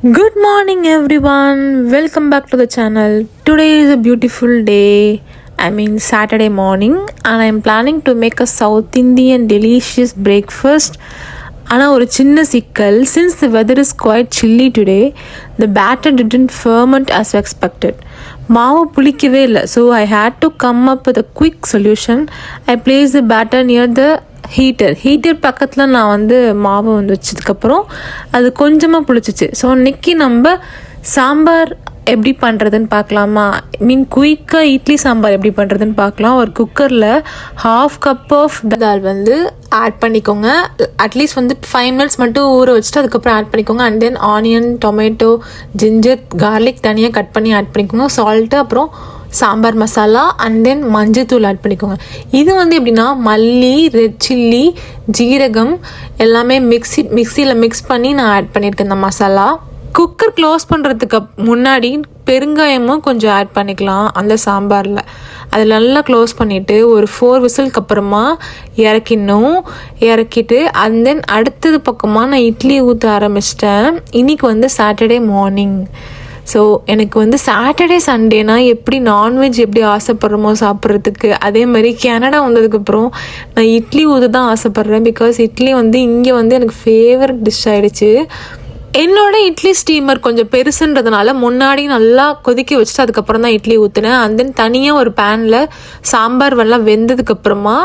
Good morning everyone, welcome back to the channel. Today is a beautiful day, Saturday morning, and I'm planning to make a South Indian delicious breakfast. ஆனால் ஒரு சின்ன சிக்கல், since the weather is quite chilly today, the batter didn't ferment as expected. மாவு புளிக்கவே இல்லை. So I had to come up with a quick solution. I placed the batter near the heater பக்கத்தில் நான் மாவு வச்சதுக்கப்புறம் அது கொஞ்சமாக புளிச்சிச்சு. ஸோ இன்றைக்கி நம்ம சாம்பார் எப்படி பண்ணுறதுன்னு பார்க்கலாமா? குயிக்காக இட்லி சாம்பார் எப்படி பண்ணுறதுன்னு பார்க்கலாம். ஒரு குக்கரில் 1/2 கப் ஆஃப் தால் ஆட் பண்ணிக்கோங்க. அட்லீஸ்ட் 5 மினிட்ஸ் மட்டும் ஊற வச்சுட்டு அதுக்கப்புறம் ஆட் பண்ணிக்கோங்க. And then onion, tomato, ginger, garlic தனியாக கட் பண்ணி ஆட் பண்ணிக்கோங்க. சால்ட்டு, அப்புறம் சாம்பார் மசாலா, அண்ட் தென் மஞ்சத்தூள் ஆட் பண்ணிக்கோங்க. இது எப்படின்னா மல்லி, ரெட் சில்லி, ஜீரகம் எல்லாமே மிக்சியில் மிக்ஸ் பண்ணி நான் ஆட் பண்ணியிருக்கேன் இந்த மசாலா. குக்கர் க்ளோஸ் பண்ணுறதுக்கு முன்னாடி பெருங்காயமும் கொஞ்சம் ஆட் பண்ணிக்கலாம் அந்த சாம்பாரில். அது நல்லா க்ளோஸ் பண்ணிவிட்டு ஒரு 4 விசிலுக்கு அப்புறமா இறக்கிட்டு அண்ட் தென் அடுத்தது பக்கமாக நான் இட்லி ஊற்ற ஆரம்பிச்சிட்டேன். இன்றைக்கி சாட்டர்டே மார்னிங். ஸோ எனக்கு சாட்டர்டே சண்டேனா எப்படி நான்வெஜ் எப்படி ஆசைப்படுறோமோ சாப்பிட்றதுக்கு, அதே மாதிரி கனடா வந்ததுக்கப்புறம் நான் இட்லி ஊற்ற தான் ஆசைப்பட்றேன். பிகாஸ் இட்லி இங்கே எனக்கு ஃபேவரட் டிஷ் ஆகிடுச்சு. என்னோட இட்லி ஸ்டீமர் கொஞ்சம் பெருசுன்றதுனால முன்னாடி நல்லா கொதிக்க வச்சுட்டு அதுக்கப்புறம் தான் இட்லி ஊற்றினேன். அண்ட் தென் தனியாக ஒரு பேனில் சாம்பார் வெள்ளம் வெந்ததுக்கப்புறமா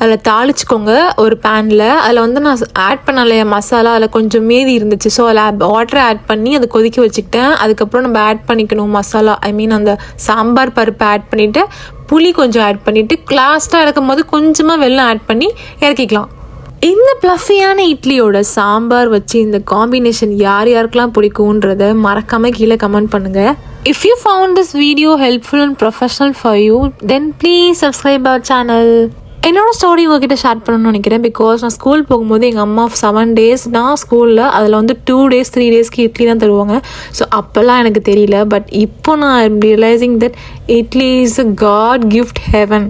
அதில் தாளிச்சிக்கோங்க. ஒரு பேனில் அதில் நான் ஆட் பண்ணலையா மசாலா, அதில் கொஞ்சம் மீதி இருந்துச்சு. ஸோ அதில் வாட்டரை ஆட் பண்ணி அதை கொதிக்க வச்சுக்கிட்டேன். அதுக்கப்புறம் நம்ம ஆட் பண்ணிக்கணும் மசாலா, அந்த சாம்பார் பருப்பை ஆட் பண்ணிவிட்டு புளி கொஞ்சம் ஆட் பண்ணிவிட்டு லாஸ்ட்டாக இறக்கும் போது கொஞ்சமாக வெல்லம் ஆட் பண்ணி இறக்கிக்கலாம். இந்த ப்ளஃபியான இட்லியோட சாம்பார் வச்சு இந்த காம்பினேஷன் யாருக்கெல்லாம் பிடிக்கும்ன்றத மறக்காமல் கீழே கமெண்ட் பண்ணுங்கள். If you found this video helpful and professional for you, then please subscribe our channel. என்னோட ஸ்டோரி உங்ககிட்ட ஷேர் பண்ணணும்னு நினைக்கிறேன். பிகாஸ் நான் ஸ்கூல் போகும்போது எங்கள் அம்மா 7 days நான் ஸ்கூலில் அதில் 2 days 3 daysக்கு இட்லி தான் தருவாங்க. ஸோ அப்போல்லாம் எனக்கு தெரியல. பட் இப்போ நான் realising that idli is a god gift heaven.